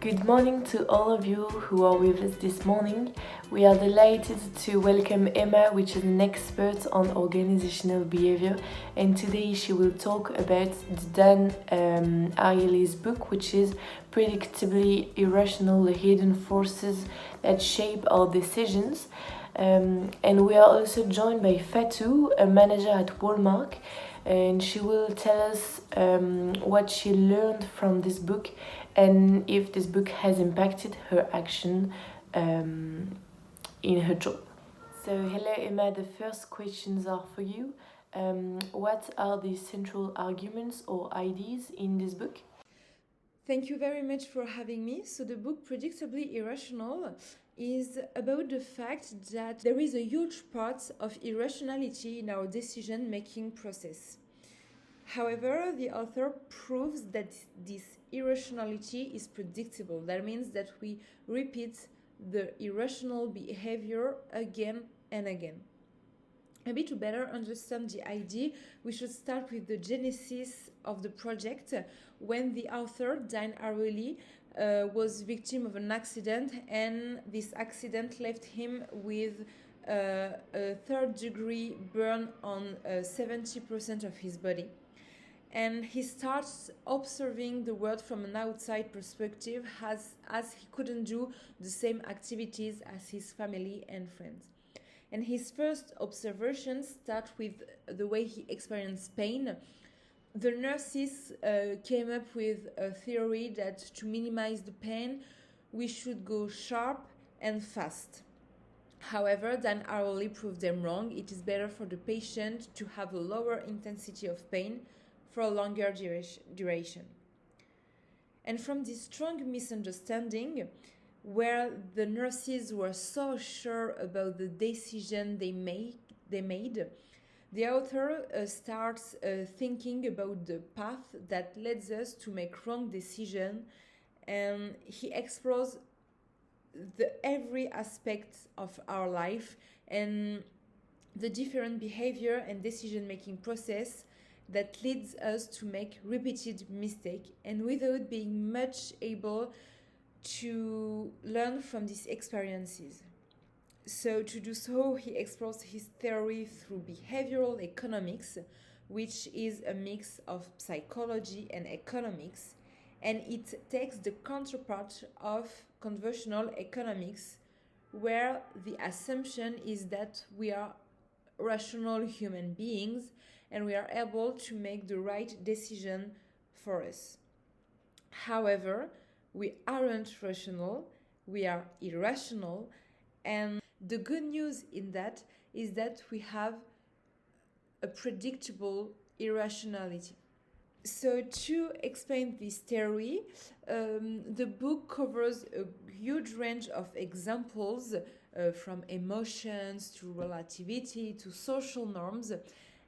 Good morning to all of you who are with us this morning. We are delighted to welcome Emma, which is an expert on organizational behavior, and today she will talk about Dan ARIELY's book, which is Predictably, Irrational, the Hidden Forces that Shape Our Decisions. And we are also joined by Fatou, a manager at Walmart, and she will tell us what she learned from this book and if this book has impacted her action in her job. So hello Emma, the first questions are for you. What are the central arguments or ideas in this book? Thank you very much for having me. So the book Predictably, Irrational is about the fact that there is a huge part of irrationality in our decision-making process. However, the author proves that this irrationality is predictable. That means that we repeat the irrational behavior again and again. Maybe to better understand the idea, we should start with the genesis of the project when the author, Dan ARIELY, was victim of an accident, and this accident left him with a third-degree burn on 70% of his body. And he starts observing the world from an outside perspective as he couldn't do the same activities as his family and friends. And his first observations start with the way he experienced pain. The nurses came up with a theory that to minimize the pain, we should go sharp and fast. However, Dan ARIELY proved them wrong. It is better for the patient to have a lower intensity of pain for a longer duration. And from this strong misunderstanding, where the nurses were so sure about the decision they made, the author starts thinking about the path that leads us to make wrong decisions, and he explores every aspect of our life and the different behavior and decision-making process that leads us to make repeated mistakes, and without being much able to learn from these experiences. So to do so, he explores his theory through behavioral economics, which is a mix of psychology and economics, and it takes the counterpart of conventional economics, where the assumption is that we are rational human beings and we are able to make the right decision for us. However, we aren't rational, we are irrational, and the good news in that is that we have a predictable irrationality. So to explain this theory, the book covers a huge range of examples from emotions to relativity to social norms,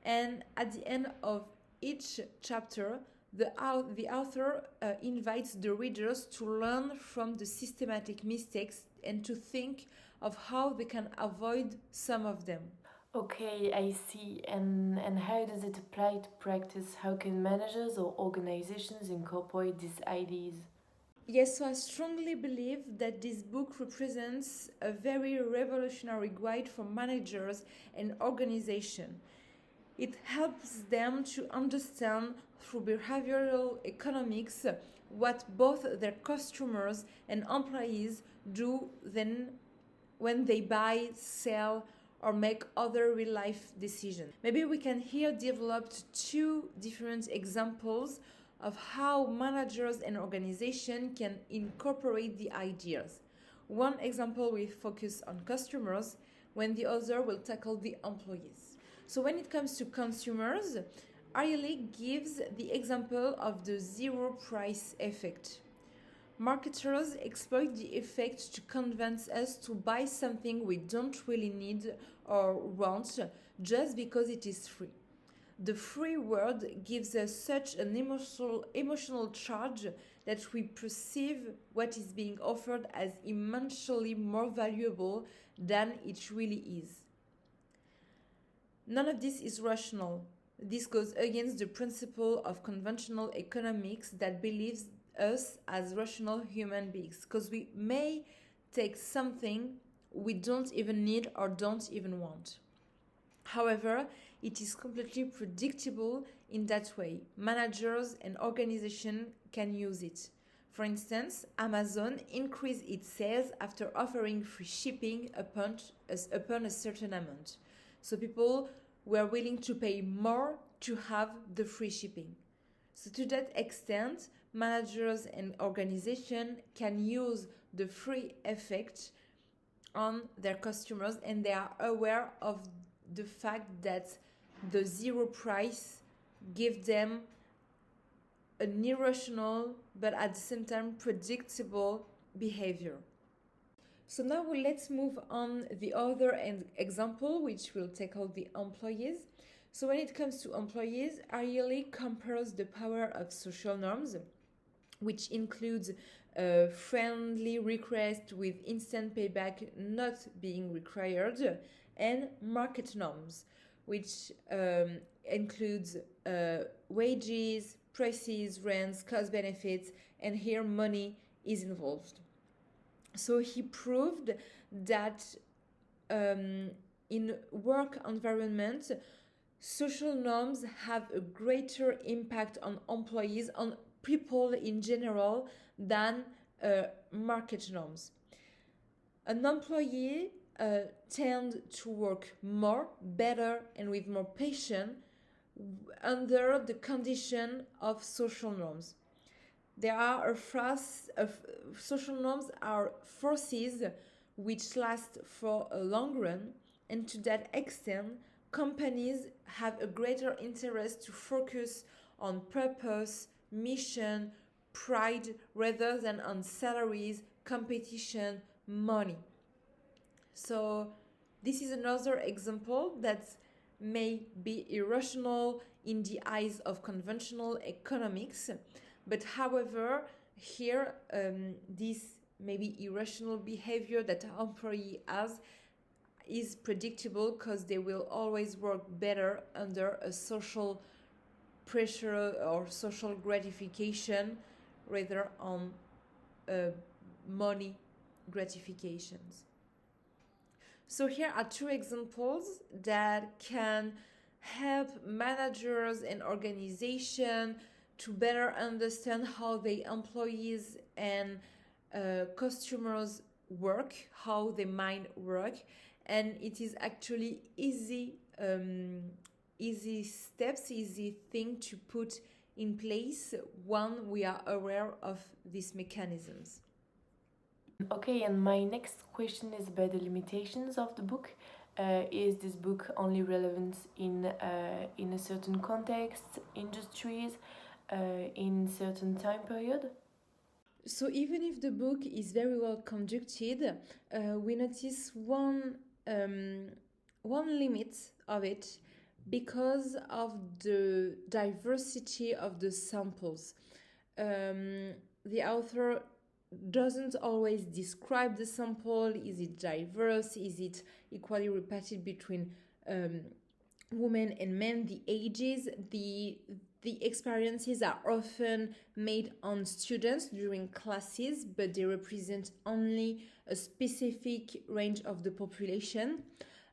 and at the end of each chapter, the author invites the readers to learn from the systematic mistakes and to think of how they can avoid some of them. Okay, I see. And how does it apply to practice? How can managers or organizations incorporate these ideas? Yes, so I strongly believe that this book represents a very revolutionary guide for managers and organizations. It helps them to understand through behavioral economics what both their customers and employees do then when they buy, sell, or make other real life decisions. Maybe we can here develop two different examples of how managers and organizations can incorporate the ideas. One example will focus on customers, when the other will tackle the employees. So when it comes to consumers, ARIELY gives the example of the zero price effect. Marketers exploit the effect to convince us to buy something we don't really need or want just because it is free. The free word gives us such an emotional charge that we perceive what is being offered as immensely more valuable than it really is. None of this is rational. This goes against the principle of conventional economics that believes us as rational human beings, because we may take something we don't even need or don't even want. However, it is completely predictable in that way. Managers and organizations can use it. For instance, Amazon increased its sales after offering free shipping upon a certain amount. So people were willing to pay more to have the free shipping. So to that extent, managers and organizations can use the free effect on their customers, and they are aware of the fact that the zero price gives them an irrational but at the same time predictable behavior. So now let's move on the other example, which will tackle the employees. So when it comes to employees, ARIELY compares the power of social norms, which includes friendly request with instant payback not being required, and market norms, which includes wages, prices, rents, cost benefits, and here money is involved. So he proved that in work environment, social norms have a greater impact on employees, on people in general, than market norms. An employee tends to work more, better, and with more passion under the condition of social norms. Social norms are forces which last for a long run, and to that extent, companies have a greater interest to focus on purpose, mission, pride, rather than on salaries, competition, money. So this is another example that may be irrational in the eyes of conventional economics, but however, here this maybe irrational behavior that an employee has is predictable because they will always work better under a social pressure or social gratification rather on money gratifications. So here are two examples that can help managers and organizations to better understand how their employees and customers work, how their mind work, and it is actually easy steps, easy thing to put in place when we are aware of these mechanisms. Okay, and my next question is about the limitations of the book. Is this book only relevant in a certain context, industries, in certain time period? So even if the book is very well conducted, we notice one limit of it because of the diversity of the samples. The author doesn't always describe the sample. Is it diverse? Is it equally repeated between women and men? The ages, the experiences are often made on students during classes, but they represent only a specific range of the population.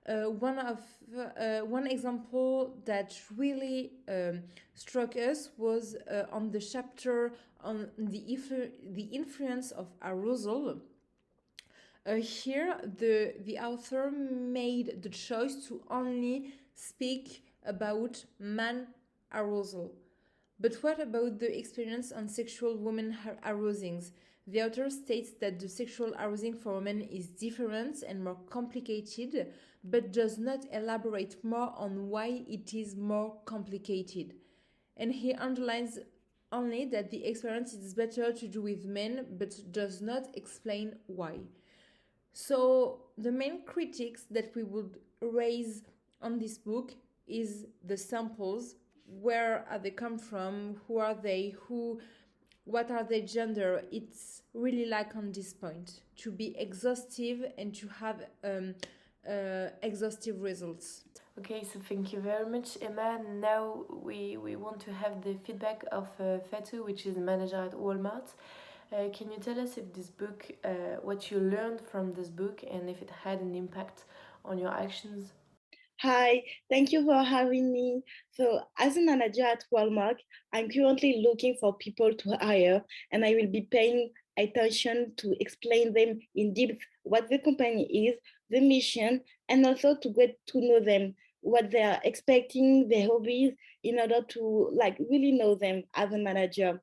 One example that really struck us was on the chapter on the influence of arousal. Here, the author made the choice to only speak about man arousal. But what about the experience on sexual women arousings? The author states that the sexual arousing for women is different and more complicated, but does not elaborate more on why it is more complicated. And he underlines only that the experience is better to do with men, but does not explain why. So the main critiques that we would raise on this book is the samples. Where are they come from? Who are they? What are their gender? It's really like on this point to be exhaustive and to have exhaustive results. Okay, so thank you very much, Emma. Now we want to have the feedback of Fatou, which is manager at Walmart. Can you tell us if this book, what you learned from this book, and if it had an impact on your actions? Hi, thank you for having me. So, as a manager at Walmart, I'm currently looking for people to hire, and I will be paying attention to explain them in depth what the company is, the mission, and also to get to know them, what they are expecting, their hobbies, in order to really know them as a manager.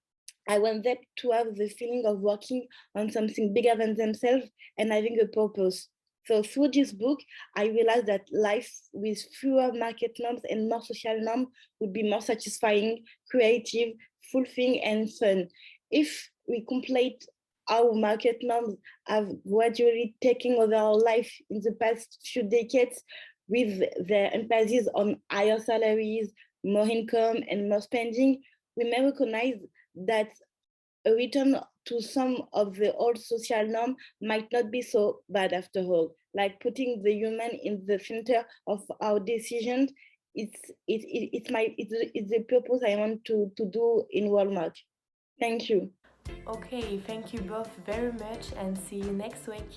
I want them to have the feeling of working on something bigger than themselves and having a purpose. So through this book, I realized that life with fewer market norms and more social norms would be more satisfying, creative, fulfilling, and fun. If we complete how market norms have gradually taken over our life in the past few decades, with their emphasis on higher salaries, more income, and more spending, we may recognize that a return to some of the old social norm might not be so bad after all. Like putting the human in the center of our decisions, it's the purpose I want to do in Walmart. Thank you. Okay, thank you both very much, and see you next week.